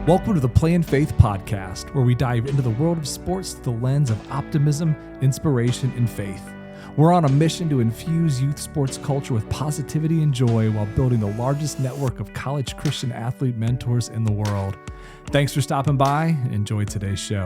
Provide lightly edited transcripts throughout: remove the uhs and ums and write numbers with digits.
Welcome to the Play in Faith podcast, where we dive into the world of sports through the lens of optimism, inspiration, and faith. We're on a mission to infuse youth sports culture with positivity and joy while building the largest network of college Christian athlete mentors in the world. Thanks for stopping by. Enjoy today's show.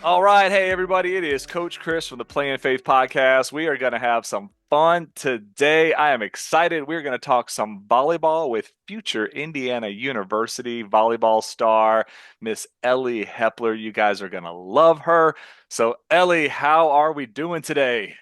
All right. Hey, everybody. It is Coach Chris from the Play in Faith podcast. We are going to have some fun today. I am excited. We're going to talk some volleyball with future Indiana University volleyball star, Miss Ellie Hepler. You guys are going to love her. So, Ellie, how are we doing today?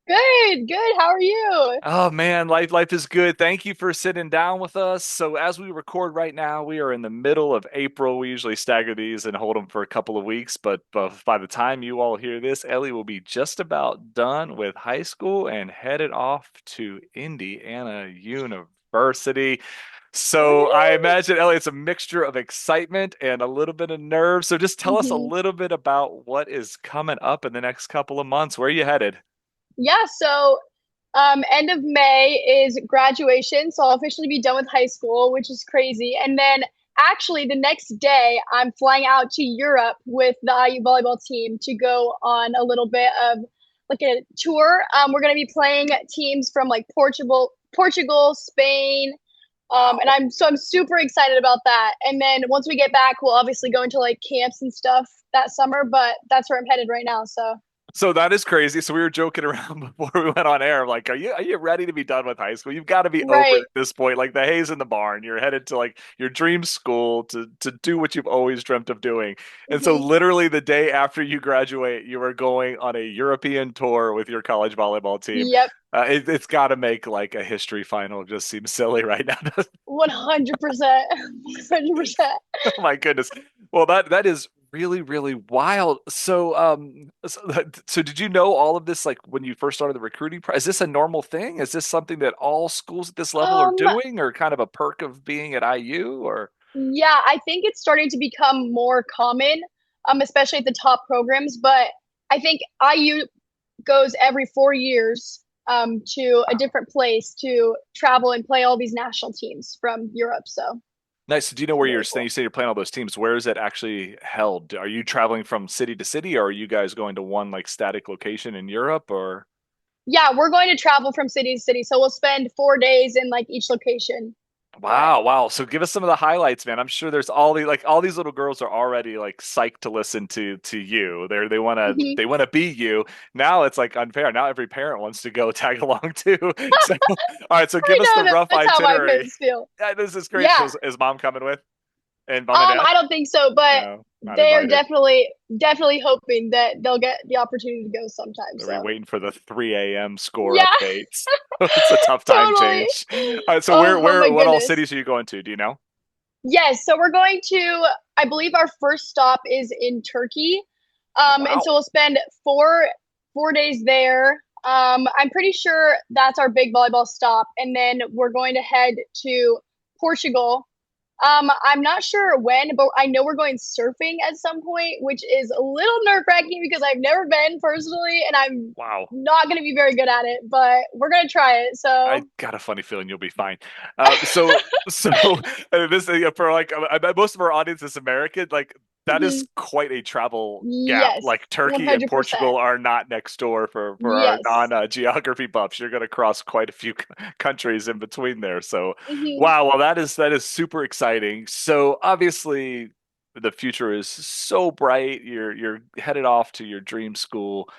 Good. How are you? Oh man, life is good. Thank you for sitting down with us. So as we record right now, we are in the middle of April. We usually stagger these and hold them for a couple of weeks, but by the time you all hear this, Ellie will be just about done with high school and headed off to Indiana University. So I imagine, Ellie, it's a mixture of excitement and a little bit of nerves. So just tell us a little bit about what is coming up in the next couple of months. Where are you headed? Yeah, so end of May is graduation, so I'll officially be done with high school, which is crazy. And then actually the next day, I'm flying out to Europe with the IU volleyball team to go on a little bit of like a tour. We're going to be playing teams from like Portugal, Spain, and I'm super excited about that. And then once we get back, we'll obviously go into like camps and stuff that summer, but that's where I'm headed right now, So that is crazy. So we were joking around before we went on air. Like, are you ready to be done with high school? You've got to be over at this point. Like the hay's in the barn. You're headed to like your dream school to do what you've always dreamt of doing. And so literally the day after you graduate, you are going on a European tour with your college volleyball team. Yep. It's got to make like a history final just seem silly right now. 100%. 100%. Oh my goodness. Well, that is really, really wild. So did you know all of this like when you first started the recruiting? Is this a normal thing? Is this something that all schools at this level are doing, or kind of a perk of being at IU? Or yeah, I think it's starting to become more common, especially at the top programs. But I think IU goes every 4 years to a different place to travel and play all these national teams from Europe. So. Nice. So do you know where you're staying? You say you're playing all those teams. Where is it actually held? Are you traveling from city to city, or are you guys going to one like static location in Europe? Or yeah, we're going to travel from city to city. So we'll spend 4 days in like each location. Wow. So give us some of the highlights, man. I'm sure there's all these little girls are already like psyched to listen to you. They want to be you. Now it's like unfair. Now every parent wants to go tag along too. So, all right, so give us the rough itinerary. How my kids feel. Yeah, this is great. Yeah. So is mom coming with? And mom and dad? I don't think so, but they're definitely hoping that they'll get the opportunity to go sometime. Are we waiting for the 3 a.m. score updates? It's a tough time change. All right, so what all cities are you going to? Do you know? Yes, so we're going to, I believe our first stop is in Turkey. And so we'll spend four days there. I'm pretty sure that's our big volleyball stop. And then we're going to head to Portugal. I'm not sure when, but I know we're going surfing at some point, which is a little nerve-wracking because I've never been personally, and I'm not going to be very good at it, but we're going to try it. So I got a funny feeling you'll be fine. So this for like most of our audience is American, like that is quite a travel gap. Yes, like Turkey 100%. And Portugal are not next door for our non-geography buffs. You're going to cross quite a few countries in between there. So, wow. Well, that is super exciting. So obviously the future is so bright. You're headed off to your dream school,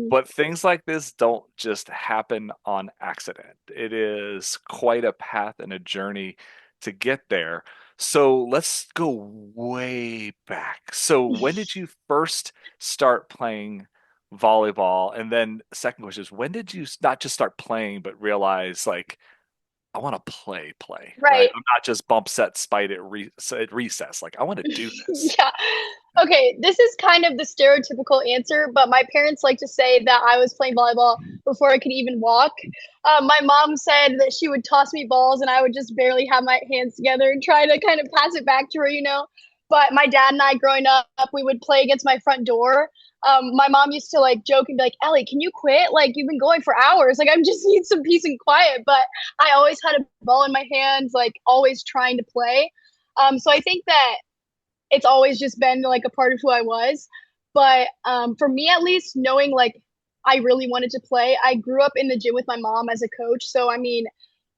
but things like this don't just happen on accident. It is quite a path and a journey to get there. So let's go way back. So when did you first start playing volleyball? And then second question is, when did you not just start playing, but realize like, I want to play, right? I'm not just bump set spite at recess. Like I want to do this. Yeah. Okay. This is kind of the stereotypical answer, but my parents like to say that I was playing volleyball before I could even walk. My mom said that she would toss me balls and I would just barely have my hands together and try to kind of pass it back to her, But my dad and I growing up, we would play against my front door. My mom used to like joke and be like, Ellie, can you quit? Like you've been going for hours. Like I just need some peace and quiet. But I always had a ball in my hands, like always trying to play. So I think that it's always just been like a part of who I was. But for me, at least, knowing like I really wanted to play, I grew up in the gym with my mom as a coach. So, I mean,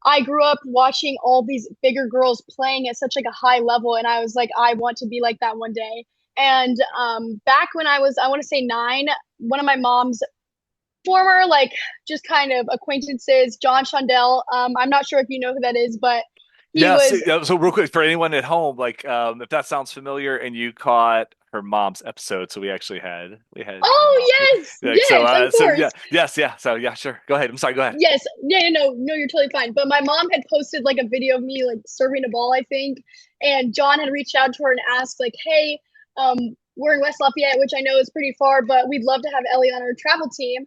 I grew up watching all these bigger girls playing at such like a high level. And I was like, I want to be like that one day. And back when I was, I want to say 9, one of my mom's former, like, just kind of acquaintances, John Shondell. I'm not sure if you know who that is, but he Yes. was. So real quick for anyone at home, like if that sounds familiar and you caught her mom's episode, so we had her mom. Oh, yes, Like so yes, of so course. yeah, yes, yeah. So yeah, sure. Go ahead. I'm sorry, go ahead. Yes, yeah, no, no, you're totally fine. But my mom had posted like a video of me like serving a ball, I think, and John had reached out to her and asked like, "Hey, we're in West Lafayette, which I know is pretty far, but we'd love to have Ellie on our travel team."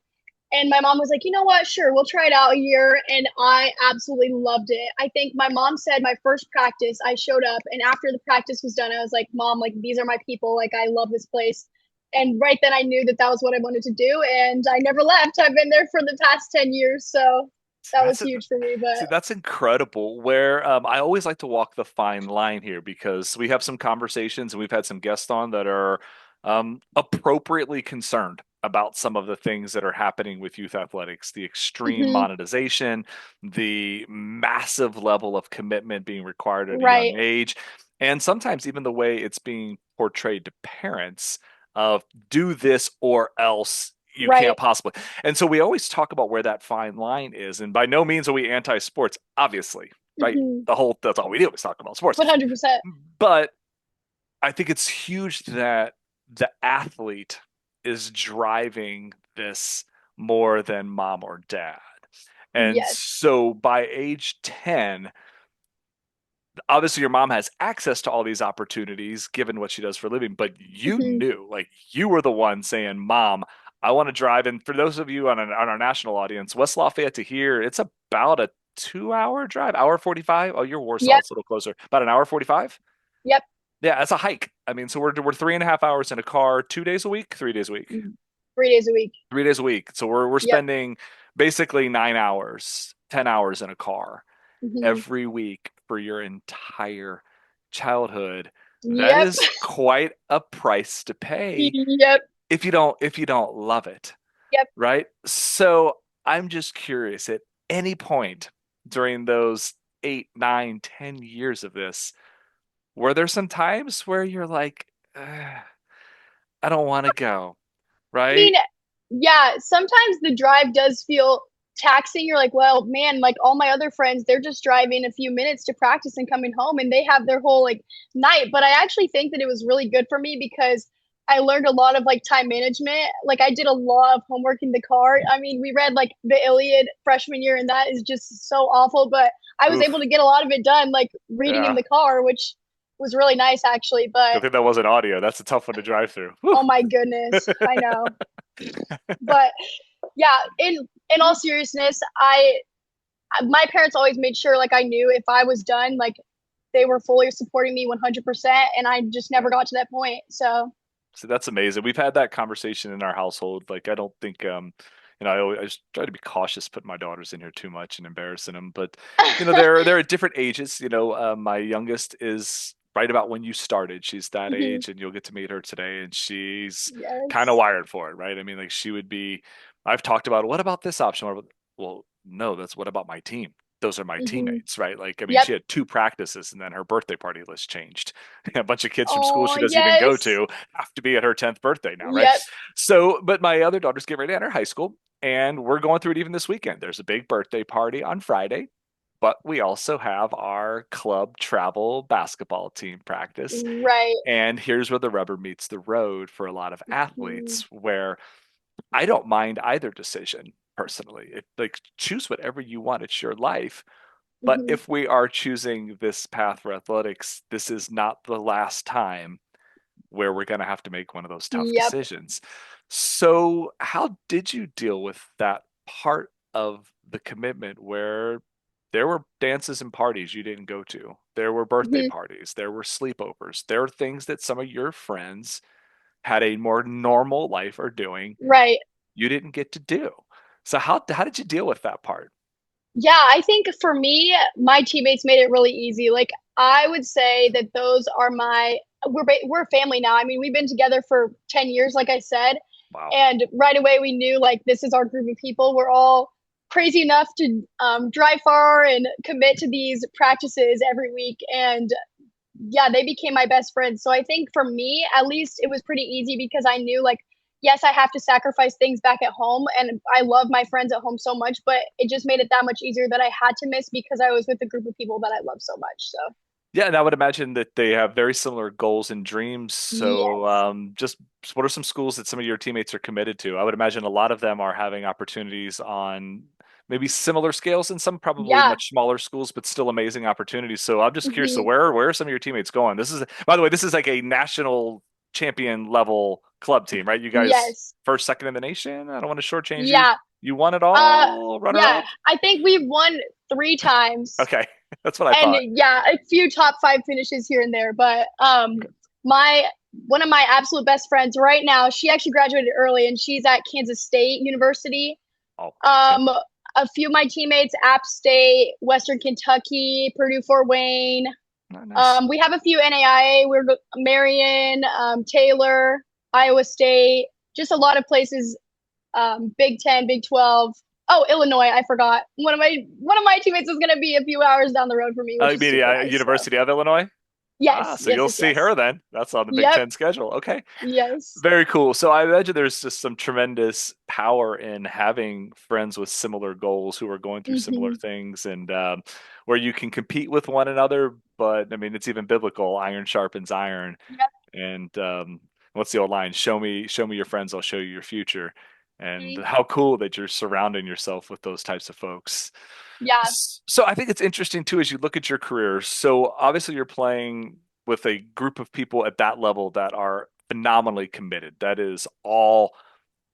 And my mom was like, "You know what? Sure, we'll try it out a year." And I absolutely loved it. I think my mom said my first practice, I showed up, and after the practice was done, I was like, "Mom, like these are my people. Like I love this place." And right then I knew that that was what I wanted to do, and I never left. I've been there for the past 10 years, so that was That's huge for me. But See, that's incredible. Where I always like to walk the fine line here because we have some conversations and we've had some guests on that are appropriately concerned about some of the things that are happening with youth athletics, the extreme mhm, monetization, the massive level of commitment being required at a young right, age, and sometimes even the way it's being portrayed to parents of do this or else you right, can't possibly. And so we always talk about where that fine line is. And by no means are we anti-sports, obviously, right? mhm, That's all we do is talk about sports. 100%. But I think it's huge that the athlete is driving this more than mom or dad. And Yes. so by age 10, obviously your mom has access to all these opportunities given what she does for a living, but you Mhm. knew, like you were the one saying, Mom, I want to drive. And for those of you on our national audience, West Lafayette to here, it's about a 2 hour drive, hour 45. Oh, you're Warsaw, Yep. it's a little closer. About an hour 45. Yep. Yeah, that's a hike. I mean, so we're 3.5 hours in a car, 2 days a week, 3 days a week, Mhm. 3 days a week. 3 days a week. So we're Yep. spending basically 9 hours, 10 hours in a car Mhm. every week for your entire childhood. That Yep. is quite a price to pay Yep. if you don't love it, Yep. right? So I'm just curious at any point during those 8, 9, 10 years of this, were there some times where you're like, "Ugh, I don't want to go, I mean, right? yeah, sometimes the drive does feel taxing. You're like, well, man, like all my other friends, they're just driving a few minutes to practice and coming home and they have their whole like night. But I actually think that it was really good for me because I learned a lot of like time management. Like I did a lot of homework in the car. I mean, we read like the Iliad freshman year and that is just so awful, but I was able Oof, to get a lot of it done like reading in yeah. the car, which was really nice actually. Good But thing that wasn't audio. That's a tough one to drive through. Whew. oh my goodness, I know. But yeah, in all seriousness, I my parents always made sure like I knew if I was done, like they were fully supporting me 100%, and I just never got to that point. So, So that's amazing. We've had that conversation in our household. Like, I don't think, I just try to be cautious putting my daughters in here too much and embarrassing them. But, they're at different ages. My youngest is right about when you started. She's that mhm, age, and you'll get to meet her today. And she's kind of yes, wired for it, right? I mean, like, she would be, I've talked about, what about this option? Well, no, that's what about my team? Those are my mhm, teammates, right? Like, I mean, yep. she had 2 practices and then her birthday party list changed. A bunch of kids from school Oh she doesn't even go yes, to have to be at her 10th birthday now, right? yep. So, but my other daughter's getting ready to enter high school, and we're going through it even this weekend. There's a big birthday party on Friday, but we also have our club travel basketball team practice. Right. And here's where the rubber meets the road for a lot of Mhm, athletes, where I don't mind either decision personally. Like, choose whatever you want, it's your life. But mhm, if we are choosing this path for athletics, this is not the last time where we're going to have to make one of those tough yep. decisions. So, how did you deal with that part of the commitment where there were dances and parties you didn't go to? There were birthday Mhm, parties, there were sleepovers, there are things that some of your friends had a more normal life are doing right. you didn't get to do. So how did you deal with that part? Yeah, I think for me, my teammates made it really easy. Like I would say that those are we're family now. I mean, we've been together for 10 years like I said, Wow. and right away we knew like this is our group of people. We're all crazy enough to drive far and commit to these practices every week, and yeah, they became my best friends. So I think for me, at least, it was pretty easy because I knew like, yes, I have to sacrifice things back at home, and I love my friends at home so much, but it just made it that much easier that I had to miss because I was with a group of people that I love so much. So Yeah, and I would imagine that they have very similar goals and dreams. So, yes, just what are some schools that some of your teammates are committed to? I would imagine a lot of them are having opportunities on maybe similar scales and some probably yeah, much smaller schools, but still amazing opportunities. So, I'm just curious. So, hmm where are some of your teammates going? This is, by the way, this is like a national champion level club team, right? You guys yes, first, second in the nation. I don't want to shortchange you. yeah, You won it uh, all, runner yeah. up. I think we've won 3 times. Okay, that's what I And thought. yeah, a few top five finishes here and there. But Okay. my one of my absolute best friends right now, she actually graduated early and she's at Kansas State University. Oh, okay. Um, a few of my teammates, App State, Western Kentucky, Purdue Fort Wayne. Nice. We have a few NAIA. Marion, Taylor, Iowa State, just a lot of places. Big Ten, Big 12. Oh, Illinois, I forgot. One of my teammates is going to be a few hours down the road for me, which I is mean, super nice. So University of Illinois. Ah, yes, so yes, you'll yes, see yes. her then. That's on the Big Yep. Ten schedule. Okay. Yes. Very cool. So I imagine there's just some tremendous power in having friends with similar goals who are going through similar hmm things and where you can compete with one another. But I mean, it's even biblical. Iron sharpens iron. Yep. And what's the old line? Show me your friends, I'll show you your future. And Mhm. how cool that you're surrounding yourself with those types of folks. Yeah. So I think it's interesting too as you look at your career. So obviously you're playing with a group of people at that level that are phenomenally committed. That is all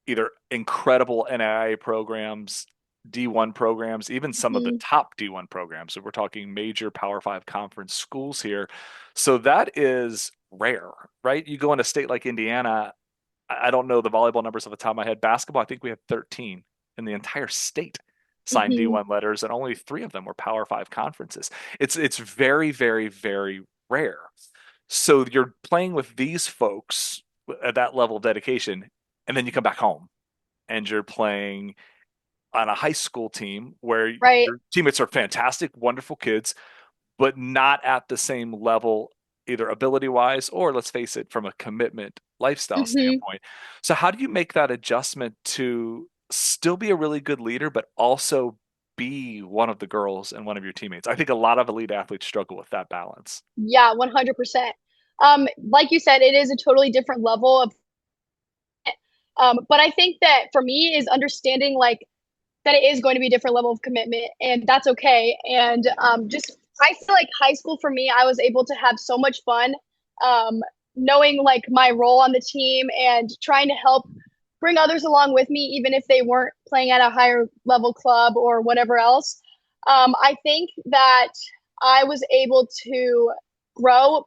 either incredible NAIA programs, D1 programs, even some of the hmm top D1 programs. So we're talking major Power Five conference schools here. So that is rare, right? You go in a state like Indiana, I don't know the volleyball numbers off the top of my head. Basketball, I think we have 13 in the entire state signed hmm D1 letters, and only three of them were Power Five conferences. It's very, very, very rare. So you're playing with these folks at that level of dedication, and then you come back home and you're playing on a high school team where Right. your teammates are fantastic, wonderful kids, but not at the same level, either ability wise or let's face it, from a commitment lifestyle hmm standpoint. So, how do you make that adjustment to still be a really good leader, but also be one of the girls and one of your teammates? I think a lot of elite athletes struggle with that balance. Yeah, 100%. Like you said, it is a totally different level of, but I think that for me is understanding like that it is going to be a different level of commitment and that's okay. And just I feel like high school for me, I was able to have so much fun, um, knowing like my role on the team and trying to help bring others along with me, even if they weren't playing at a higher level club or whatever else. I think that I was able to grow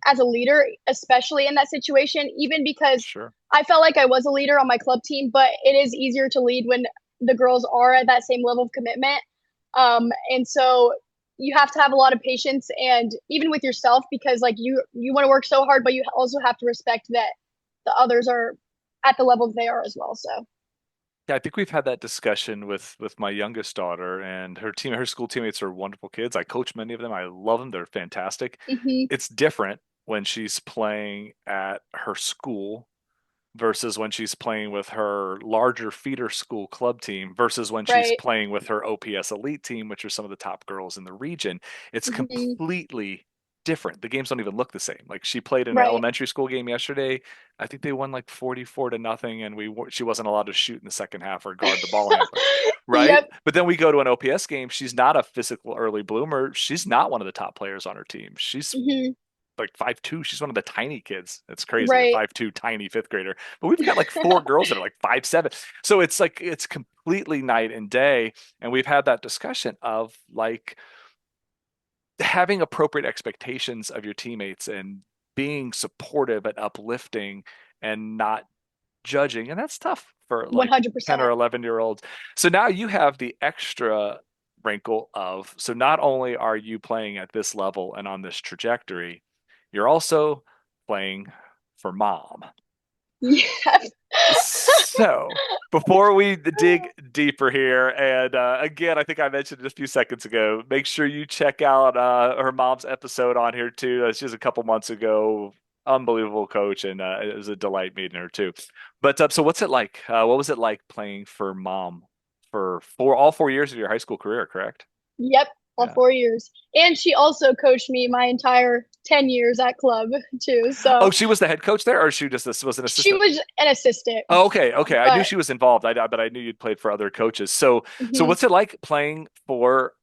as a leader, especially in that situation, even because Sure. I felt like I was a leader on my club team, but it is easier to lead when the girls are at that same level of commitment. And so you have to have a lot of patience and even with yourself because like you want to work so hard, but you also have to respect that the others are at the level they are as well. So Yeah, I think we've had that discussion with my youngest daughter and her school teammates are wonderful kids. I coach many of them. I love them. They're fantastic. hmm It's different when she's playing at her school versus when she's playing with her larger feeder school club team versus when she's right. playing with her OPS elite team, which are some of the top girls in the region. It's hmm completely different. The games don't even look the same. Like she played in an right. elementary school game yesterday. I think they won like 44 to nothing and she wasn't allowed to shoot in the second half or guard the ball handler. Right? Yep. But then we go to an OPS game. She's not a physical early bloomer. She's not one of the top players on her team. She's hmm like 5'2". She's one of the tiny kids. It's crazy, a right. 5'2" tiny fifth grader. But we've got like four girls that are like 5'7". So it's like it's completely night and day. And we've had that discussion of like having appropriate expectations of your teammates and being supportive and uplifting and not judging. And that's tough for like 10 or 100%. 11-year olds. So now you have the extra wrinkle of, so not only are you playing at this level and on this trajectory, you're also playing for mom. Yes. So before we dig deeper here, and again, I think I mentioned it a few seconds ago, make sure you check out her mom's episode on here too. She was a couple months ago. Unbelievable coach, and it was a delight meeting her too. But so what's it like? What was it like playing for mom for all 4 years of your high school career, correct? Yep, all Yeah. 4 years. And she also coached me my entire 10 years at club too. Oh, So she was the head coach there, or she just was an she assistant? was an assistant. Oh, okay, okay. I knew But she was involved. But I knew you'd played for other coaches. So mhm, what's it like playing for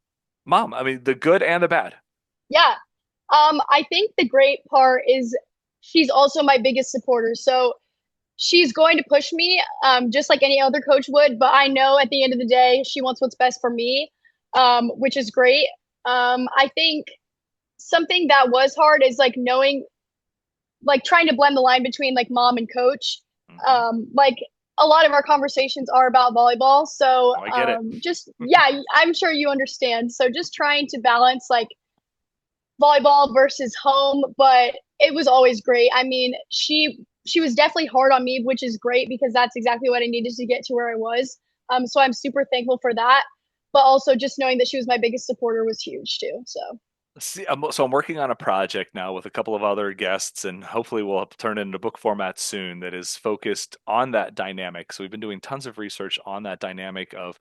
mom? I mean, the good and the bad. yeah. I think the great part is she's also my biggest supporter. So she's going to push me, just like any other coach would. But I know at the end of the day, she wants what's best for me, which is great. I think something that was hard is like knowing, like trying to blend the line between like mom and coach. Hmm. Like a lot of our conversations are about volleyball. So Oh, I get it. just, yeah, I'm sure you understand. So just trying to balance like volleyball versus home, but it was always great. I mean, she was definitely hard on me, which is great because that's exactly what I needed to get to where I was. So I'm super thankful for that. But also just knowing that she was my biggest supporter was huge too. So See, I'm working on a project now with a couple of other guests, and hopefully we'll turn it into book format soon that is focused on that dynamic. So we've been doing tons of research on that dynamic of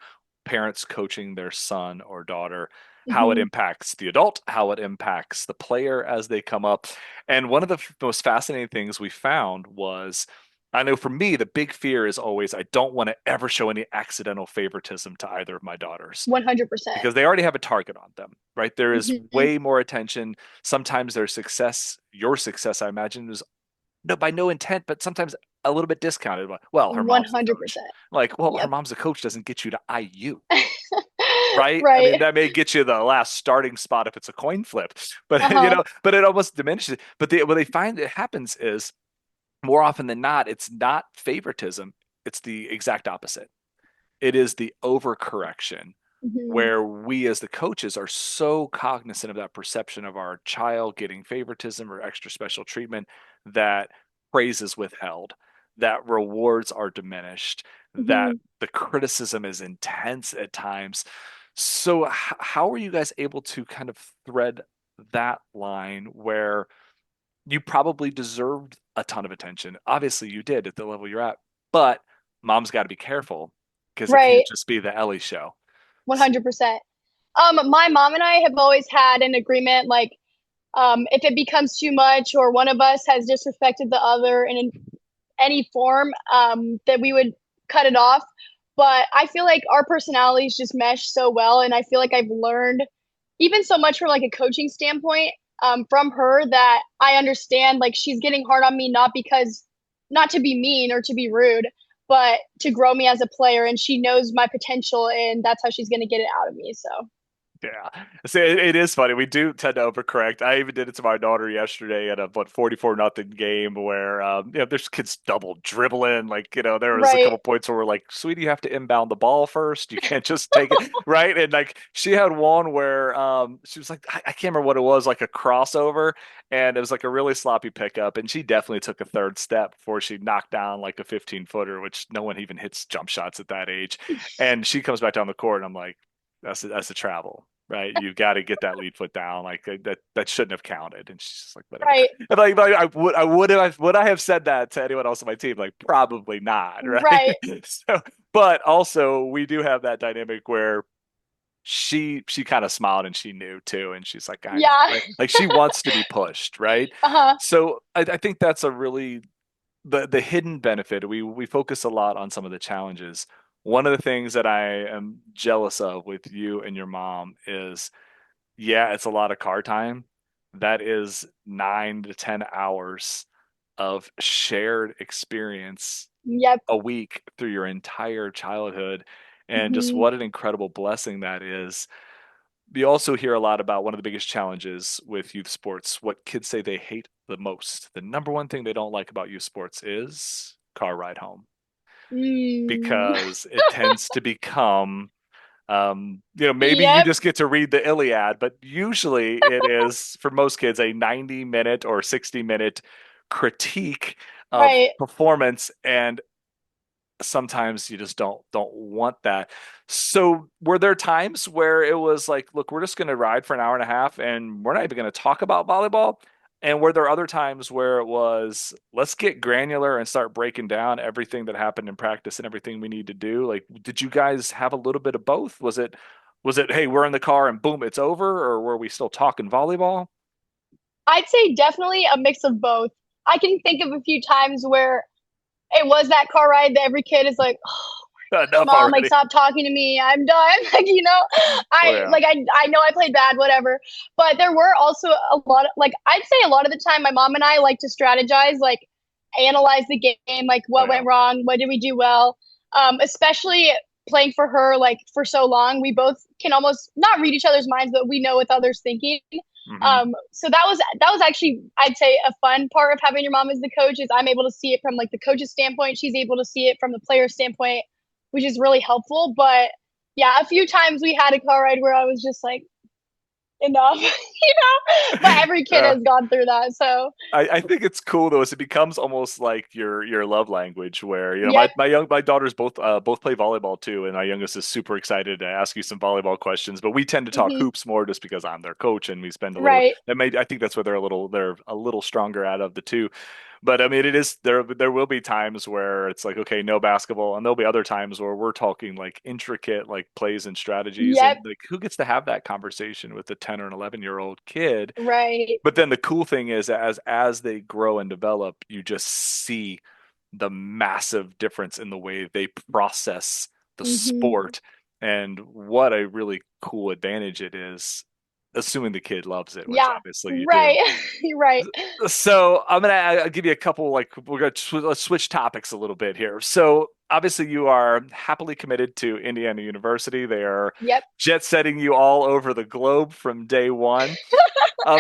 parents coaching their son or daughter, how it mhm, impacts the adult, how it impacts the player as they come up. And one of the most fascinating things we found was, I know for me, the big fear is always I don't want to ever show any accidental favoritism to either of my daughters 100%. because they already have a target on them, right? There is Mhm, way more attention. Sometimes their success, your success, I imagine, is by no intent, but sometimes a little bit discounted. Well, her mom's the coach. 100%. Like, well, her Yep. mom's a coach doesn't get you to IU, right? I mean, Right. that may get you the last starting spot if it's a coin flip, but Uh-huh. but it almost diminishes it. But what they find that happens is more often than not, it's not favoritism. It's the exact opposite. It is the overcorrection Mhm. where we as the coaches are so cognizant of that perception of our child getting favoritism or extra special treatment that praise is withheld, that rewards are diminished, that Mhm. the criticism is intense at times. So, how are you guys able to kind of thread that line where you probably deserved a ton of attention? Obviously, you did at the level you're at, but mom's got to be careful because it can't Right. just be the Ellie show. 100%. My mom and I have always had an agreement like if it becomes too much or one of us has disrespected the other in any form, that we would cut it off. But I feel like our personalities just mesh so well, and I feel like I've learned even so much from like a coaching standpoint, from her, that I understand like she's getting hard on me not because, not to be mean or to be rude, but to grow me as a player, and she knows my potential, and that's how she's going to get it out of me. So Yeah. See, it is funny. We do tend to overcorrect. I even did it to my daughter yesterday at a 44-0 game where there's kids double dribbling. Like, there was a right. couple points where we're like, sweetie, you have to inbound the ball first. You can't just take it. Right. And like she had one where she was like, I can't remember what it was, like a crossover. And it was like a really sloppy pickup. And she definitely took a third step before she knocked down like a 15-footer, which no one even hits jump shots at that age. And she comes back down the court and I'm like, that's the travel, right? You've got to get that lead foot down. Like that shouldn't have counted. And she's just like, whatever. Right. And would I have said that to anyone else on my team? Like, probably not, right? Right. So, but also we do have that dynamic where she kind of smiled and she knew too, and she's like, I know, Yeah. right? Like she wants to be pushed, right? Uh-huh. So I think that's a really the hidden benefit. We focus a lot on some of the challenges. One of the things that I am jealous of with you and your mom is, yeah, it's a lot of car time. That is 9 to 10 hours of shared experience Yep. a week through your entire childhood. And just Mhm. what an incredible blessing that is. We also hear a lot about one of the biggest challenges with youth sports, what kids say they hate the most. The number one thing they don't like about youth sports is car ride home Mm. because it tends to become Maybe you Yep. just get to read the Iliad, but usually it is for most kids a 90-minute or 60-minute critique of Right. performance, and sometimes you just don't want that. So were there times where it was like, look, we're just going to ride for an hour and a half and we're not even going to talk about volleyball? And were there other times where it was, let's get granular and start breaking down everything that happened in practice and everything we need to do? Like, did you guys have a little bit of both? Was it, hey, we're in the car and boom, it's over? Or were we still talking volleyball? I'd say definitely a mix of both. I can think of a few times where it was that car ride that every kid is like, Enough mom, like already. stop talking to me, I'm done. Like, Oh I yeah. like I know I played bad, whatever. But there were also a lot of, like, I'd say a lot of the time my mom and I like to strategize, like analyze the game, like Oh what yeah. went wrong, what did we do well. Especially playing for her like for so long, we both can almost not read each other's minds, but we know what others thinking. Hmm. So that was actually, I'd say, a fun part of having your mom as the coach is I'm able to see it from like the coach's standpoint. She's able to see it from the player's standpoint, which is really helpful. But yeah, a few times we had a car ride where I was just like, enough, But every kid Yeah. has gone through that. So, I think it's cool though, is it becomes almost like your love language where, yep. my daughters both play volleyball too, and my youngest is super excited to ask you some volleyball questions, but we tend to talk Hmm. hoops more just because I'm their coach and we spend a little Right. I think that's where they're a little stronger out of the two. But I mean, it is there will be times where it's like, okay, no basketball, and there'll be other times where we're talking like intricate like plays and strategies, Yep. and like who gets to have that conversation with a 10 or an 11-year-old kid? Right. But then the cool thing is, as they grow and develop, you just see the massive difference in the way they process the Hmm. sport, and what a really cool advantage it is, assuming the kid loves it, which Yeah. obviously you do. Right. Right. So I'll give you a couple, like, let's switch topics a little bit here. So obviously you are happily committed to Indiana University. They are Yep. jet setting you all over the globe from day one. Um,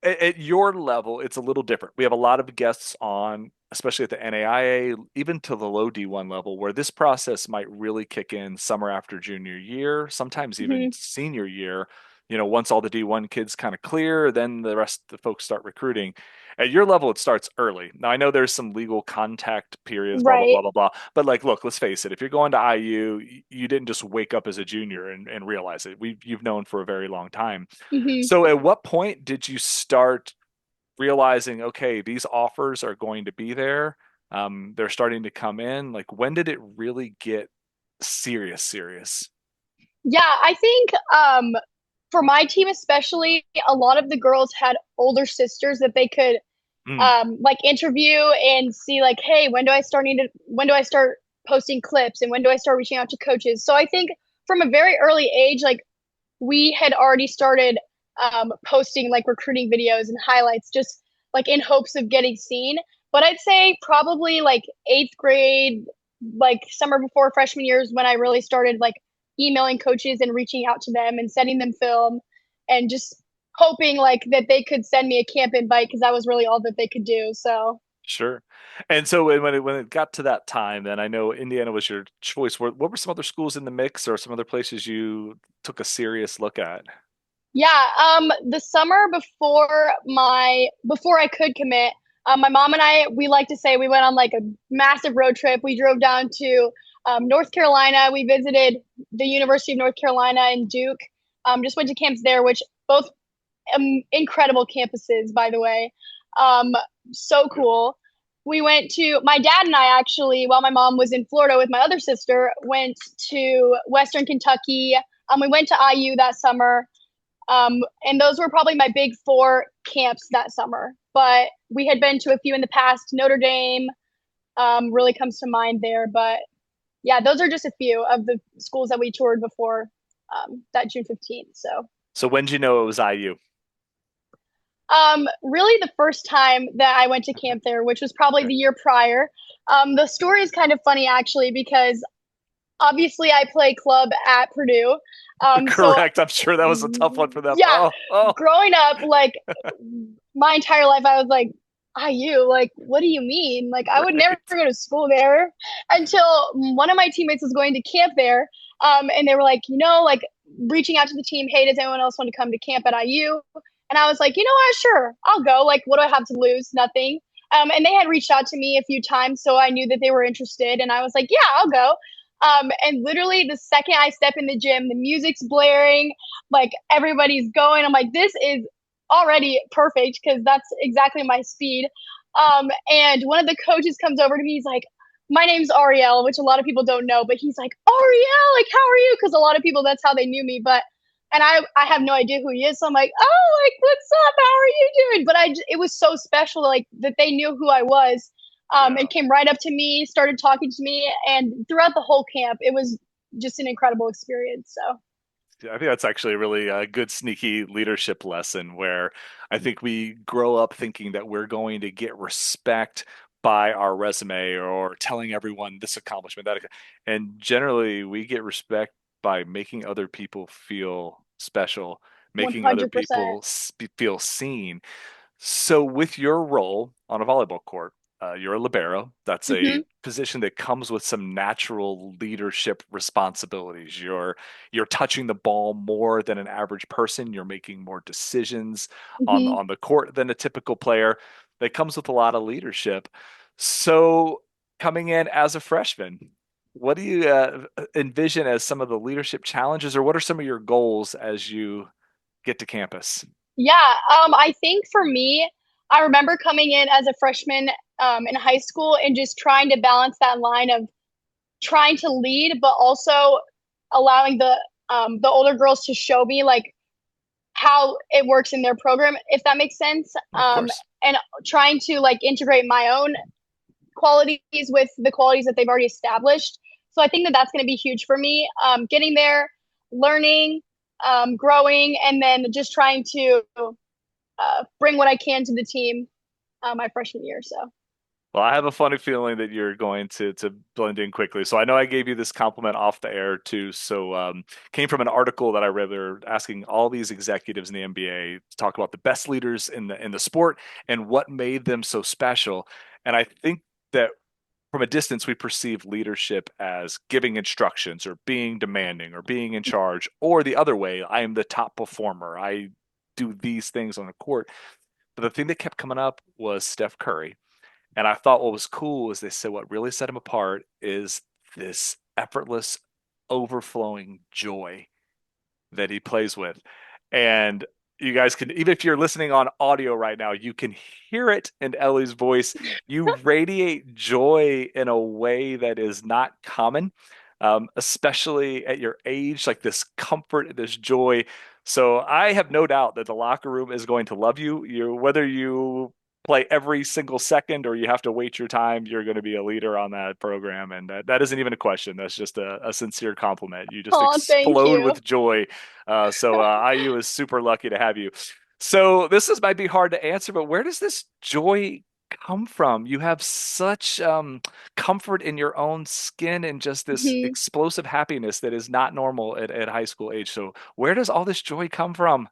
at your level, it's a little different. We have a lot of guests on, especially at the NAIA, even to the low D1 level, where this process might really kick in summer after junior year, sometimes even Hmm. senior year. Once all the D1 kids kind of clear, then the rest of the folks start recruiting. At your level, it starts early. Now, I know there's some legal contact periods, blah, blah, Right. blah, blah, blah. But like, look, let's face it. If you're going to IU, you didn't just wake up as a junior and realize it. You've known for a very long time. Hmm. So at what point did you start realizing, okay, these offers are going to be there? They're starting to come in. Like, when did it really get serious, serious? Yeah, I think for my team especially, a lot of the girls had older sisters that they could Mm, like interview and see like, hey, when do I start posting clips and when do I start reaching out to coaches? So I think from a very early age, like we had already started posting like recruiting videos and highlights just like in hopes of getting seen. But I'd say probably like eighth grade, like summer before freshman years when I really started like emailing coaches and reaching out to them and sending them film and just hoping like that they could send me a camp invite because that was really all that they could do. So sure. And so when it got to that time, then I know Indiana was your choice. What were some other schools in the mix, or some other places you took a serious look at? yeah, the summer before I could commit, my mom and I, we like to say we went on like a massive road trip. We drove down to North Carolina. We visited the University of North Carolina and Duke. Just went to camps there, which both incredible campuses, by the way. Um, so Yeah. cool. We went to my dad and I actually, while my mom was in Florida with my other sister, went to Western Kentucky. We went to IU that summer. And those were probably my big four camps that summer. But we had been to a few in the past. Notre Dame really comes to mind there. But yeah, those are just a few of the schools that we toured before that June 15th. So So when did you know it was IU? really the first time that I went to camp there, which was probably the year prior. The story is kind of funny actually because obviously I play club at Purdue. So Correct. I'm sure that was a tough one for them. yeah, Oh, oh. growing up, like my entire life, I was like, IU, like, what do you mean? Like, I would never Right. go to school there until one of my teammates was going to camp there. And they were like, like reaching out to the team, hey, does anyone else want to come to camp at IU? And I was like, what, sure, I'll go. Like, what do I have to lose? Nothing. And they had reached out to me a few times, so I knew that they were interested. And I was like, yeah, I'll go. And literally the second I step in the gym, the music's blaring, like everybody's going. I'm like, this is already perfect because that's exactly my speed. And one of the coaches comes over to me. He's like, my name's Ariel, which a lot of people don't know, but he's like, Ariel, like, how are you? Because a lot of people, that's how they knew me. And I have no idea who he is. So I'm like, oh, like, what's up? How are you doing? But it was so special, like, that they knew who I was, and came right up to me, started talking to me. And throughout the whole camp, it was just an incredible experience. So I think that's actually a really good sneaky leadership lesson where I think we grow up thinking that we're going to get respect by our resume or telling everyone this accomplishment, that, and generally we get respect by making other people feel special, making other 100%. people feel seen. So, with your role on a volleyball court, you're a libero. That's a Hmm. position that comes with some natural leadership responsibilities. You're touching the ball more than an average person. You're making more decisions Hmm. on the court than a typical player. That comes with a lot of leadership. So, coming in as a freshman, what do you envision as some of the leadership challenges, or what are some of your goals as you get to campus? Yeah, I think for me, I remember coming in as a freshman in high school and just trying to balance that line of trying to lead, but also allowing the older girls to show me like how it works in their program, if that makes sense. Of course. And trying to like integrate my own qualities with the qualities that they've already established. So I think that that's going to be huge for me. Getting there, learning, growing, and then just trying to bring what I can to the team my freshman year. So Well, I have a funny feeling that you're going to blend in quickly. So I know I gave you this compliment off the air too. So came from an article that I read. They're asking all these executives in the NBA to talk about the best leaders in the sport and what made them so special. And I think that from a distance, we perceive leadership as giving instructions or being demanding or being in charge, or the other way, I am the top performer. I do these things on the court. But the thing that kept coming up was Steph Curry. And I thought what was cool is they said what really set him apart is this effortless, overflowing joy that he plays with. And you guys can, even if you're listening on audio right now, you can hear it in Ellie's voice. You radiate joy in a way that is not common, especially at your age, like this comfort, this joy. So I have no doubt that the locker room is going to love you. Whether you play every single second or you have to wait your time, you're going to be a leader on that program. And that isn't even a question. That's just a sincere compliment. You just oh, thank explode you. with joy. IU is super lucky to have you. So might be hard to answer, but where does this joy come from? You have such comfort in your own skin and just this Mhm. explosive happiness that is not normal at high school age. So where does all this joy come from?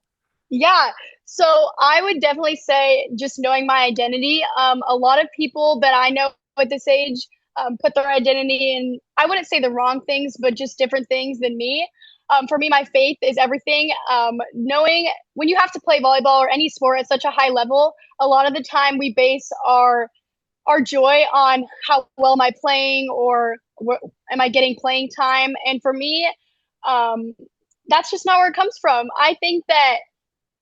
Yeah. So I would definitely say just knowing my identity. A lot of people that I know at this age put their identity in, I wouldn't say the wrong things, but just different things than me. For me, my faith is everything. Knowing when you have to play volleyball or any sport at such a high level, a lot of the time we base our joy on how well am I playing or am I getting playing time. And for me, um, that's just not where it comes from. I think that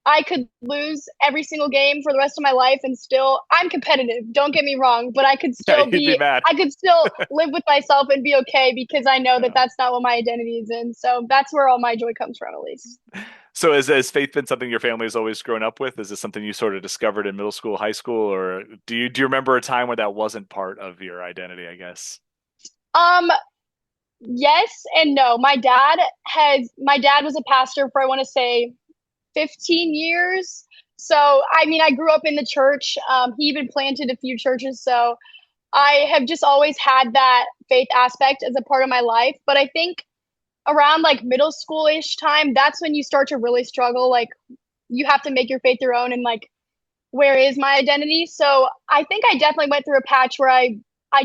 I could lose every single game for the rest of my life and still I'm competitive, don't get me wrong, but Yeah, you'd be mad. I could still live with myself and be okay because I know that that's not what my identity is in. So that's where all my joy comes from, at least. So has faith been something your family has always grown up with? Is this something you sort of discovered in middle school, high school, or do you remember a time where that wasn't part of your identity, I guess? Um yes and no. My dad was a pastor for I want to say 15 years. So I mean I grew up in the church. He even planted a few churches, so I have just always had that faith aspect as a part of my life. But I think around like middle school-ish time, that's when you start to really struggle. Like you have to make your faith your own and like where is my identity? So I think I definitely went through a patch where I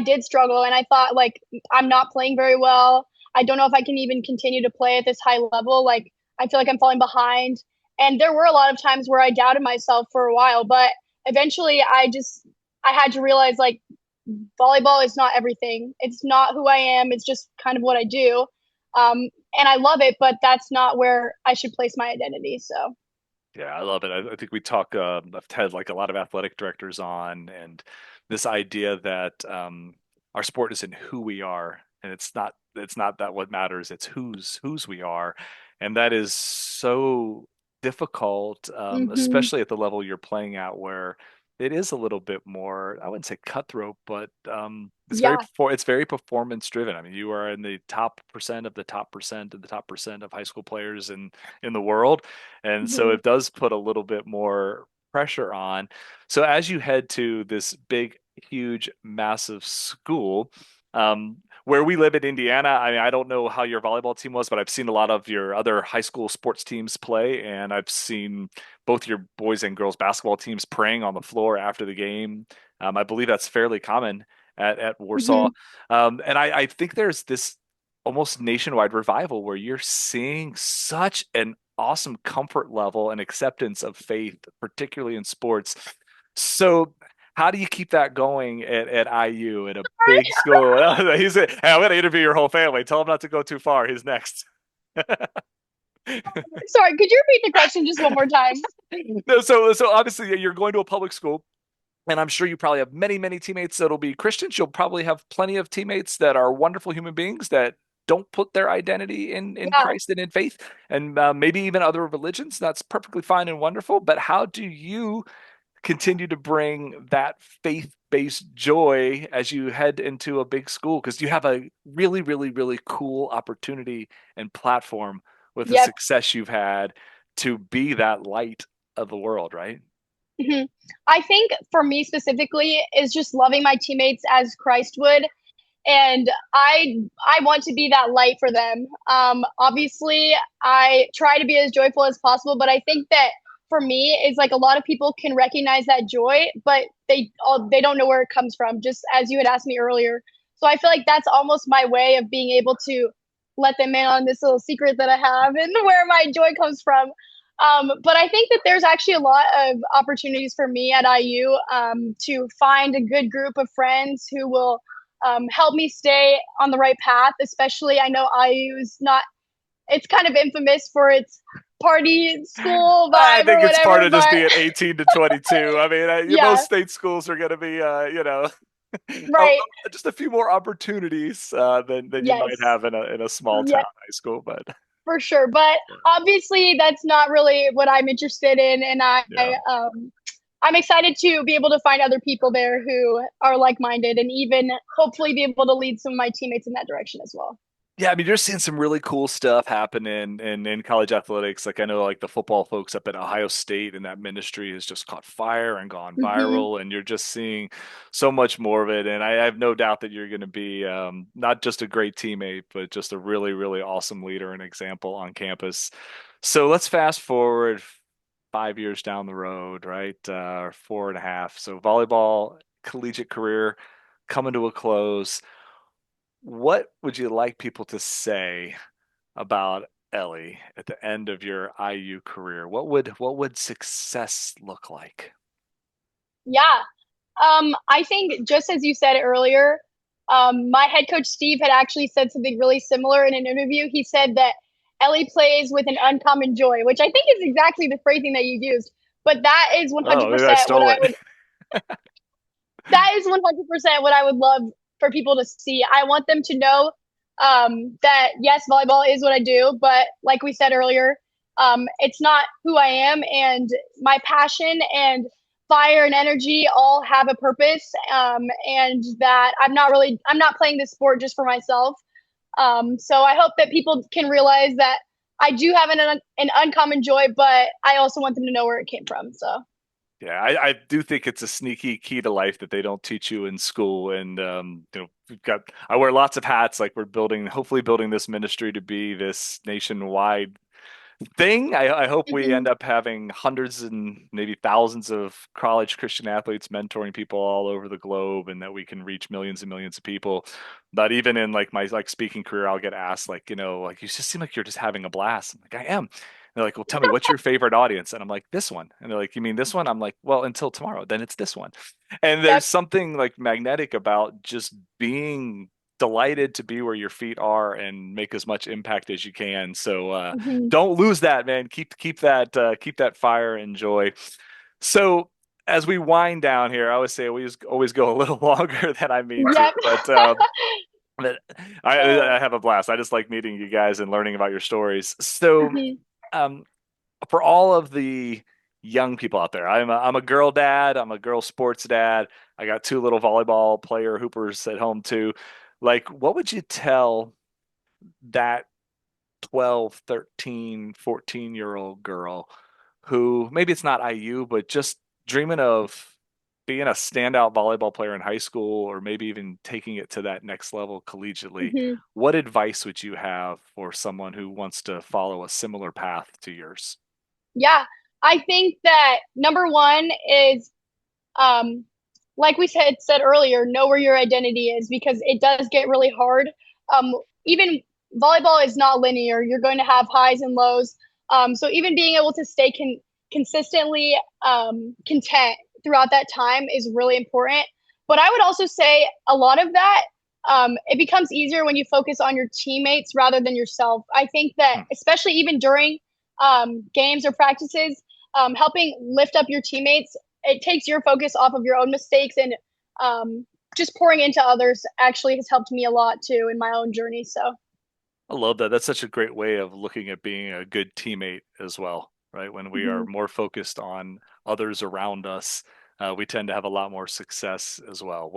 did struggle and I thought like I'm not playing very well. I don't know if I can even continue to play at this high level. Like, I feel like I'm falling behind. And there were a lot of times where I doubted myself for a while, but eventually I had to realize like volleyball is not everything. It's not who I am. It's just kind of what I do. And I love it, but that's not where I should place my identity. So, Yeah, I love it. I think we talk. I've had like a lot of athletic directors on, and this idea that our sport isn't who we are, and it's not. It's not that what matters. It's whose we are, and that is so difficult, hmm especially at the level you're playing at, where it is a little bit more. I wouldn't say cutthroat, but yeah. it's very performance driven. I mean, you are in the top percent of the top percent of the top percent of high school players in the world, and so hmm it does put a little bit more pressure on. So as you head to this big, huge, massive school, where we live in Indiana, I mean, I don't know how your volleyball team was, but I've seen a lot of your other high school sports teams play, and I've seen both your boys and girls basketball teams praying on the floor after the game. I believe that's fairly common at Warsaw. hmm And I think there's this almost nationwide revival where you're seeing such an awesome comfort level and acceptance of faith, particularly in sports. So, how do you keep that going at IU at a big school? Hey, I'm going to interview your whole family. Tell him not to go too far. He's next. Sorry, could you repeat the question just one more time? No, so obviously you're going to a public school. And I'm sure you probably have many, many teammates that'll be Christians. You'll probably have plenty of teammates that are wonderful human beings that don't put their identity in Yeah. Christ and in faith, and maybe even other religions. That's perfectly fine and wonderful. But how do you continue to bring that faith-based joy as you head into a big school? Because you have a really, really, really cool opportunity and platform with the Yep. success you've had to be that light of the world, right? hmm I think for me specifically is just loving my teammates as Christ would, and I want to be that light for them. Obviously, I try to be as joyful as possible, but I think that for me, it's like a lot of people can recognize that joy, but they don't know where it comes from. Just as you had asked me earlier, so I feel like that's almost my way of being able to let them in on this little secret that I have and where my joy comes from. But I think that there's actually a lot of opportunities for me at IU to find a good group of friends who will help me stay on the right path. Especially, I know IU is not, it's kind of infamous for its party school I vibe or think it's part whatever, of just but being 18 to 22. I mean, yeah, most state schools are going to be, right. just a few more opportunities than you might Yes. have in a small town Yeah, high school. But for sure. But obviously, that's not really what I'm interested in. And yeah, I'm excited to be able to find other people there who are like minded and even hopefully be able to lead some of my teammates in that direction as well. yeah. I mean, you're seeing some really cool stuff happen in college athletics. Like I know, like the football folks up at Ohio State, and that ministry has just caught fire and gone hmm viral, and you're just seeing so much more of it. And I have no doubt that you're going to be not just a great teammate, but just a really, really awesome leader and example on campus. So let's fast forward 5 years down the road, right? Or four and a half. So volleyball collegiate career coming to a close. What would you like people to say about Ellie at the end of your IU career? What would success look like? Yeah. I think just as you said earlier, my head coach Steve had actually said something really similar in an interview. He said that Ellie plays with an uncommon joy, which I think is exactly the phrasing that you used. But Oh, maybe I stole it. that is 100% what I would love for people to see. I want them to know that yes, volleyball is what I do, but like we said earlier, it's not who I am, and my passion and fire and energy all have a purpose, and that I'm not playing this sport just for myself. So I hope that people can realize that I do have an uncommon joy, but I also want them to know where it came from. So Yeah, I do think it's a sneaky key to life that they don't teach you in school. And I wear lots of hats. Like we're building, hopefully building this ministry to be this nationwide thing. I hope we end up having hundreds and maybe thousands of college Christian athletes mentoring people all over the globe, and that we can reach millions and millions of people. But even in like my speaking career, I'll get asked like, you just seem like you're just having a blast. I'm like, I am. They're like, well, tell me, what's your favorite audience? And I'm like, this one. And they're like, you mean this one? I'm like, well, until tomorrow, then it's this one. And there's something like magnetic about just being delighted to be where your feet are and make as much impact as you can. So don't lose that, man. Keep that fire and joy. So as we wind down here, I always say we always go a little longer than I mean to, but I have a blast. I just like meeting you guys and learning about your stories. So for all of the young people out there, I'm a girl dad. I'm a girl sports dad. I got 2 little volleyball player hoopers at home too. Like, what would you tell that 12, 13, 14-year-old girl who maybe it's not IU, but just dreaming of being a standout volleyball player in high school, or maybe even taking it to that next level collegiately? What advice would you have for someone who wants to follow a similar path to yours? Yeah, I think that number one is, like we said earlier, know where your identity is, because it does get really hard. Even volleyball is not linear. You're going to have highs and lows. So even being able to stay consistently content throughout that time is really important. But I would also say a lot of that, it becomes easier when you focus on your teammates rather than yourself. I think that especially even during games or practices, helping lift up your teammates, it takes your focus off of your own mistakes, and just pouring into others actually has helped me a lot too in my own journey. So I love that. That's such a great way of looking at being a good teammate as well, right? When we are more focused on others around us, we tend to have a lot more success as well.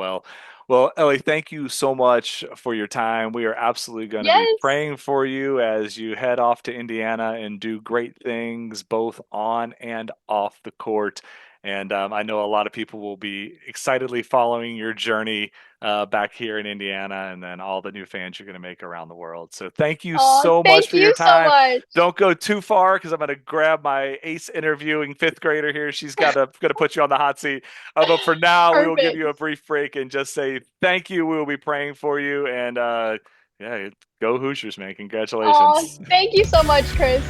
Well, Ellie, thank you so much for your time. We are absolutely going to be praying for you as you head off to Indiana and do great things both on and off the court. And I know a lot of people will be excitedly following your journey back here in Indiana, and then all the new fans you're going to make around the world. So thank you so much for your time. So much. Don't go too far, because I'm going to grab my ace interviewing 5th grader here. She's going to put you on the hot seat. But for now, we will give you a brief break and just say thank you. We will be praying for you. And go Hoosiers, man. Congratulations. Thank you so much, Chris.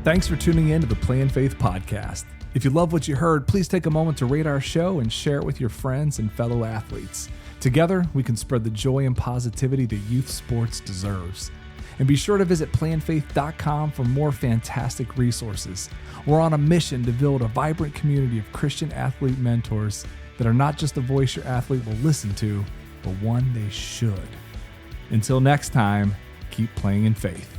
Thanks for tuning in to the Play in Faith podcast. If you love what you heard, please take a moment to rate our show and share it with your friends and fellow athletes. Together, we can spread the joy and positivity that youth sports deserves. And be sure to visit playinfaith.com for more fantastic resources. We're on a mission to build a vibrant community of Christian athlete mentors that are not just the voice your athlete will listen to, but one they should. Until next time, keep playing in faith.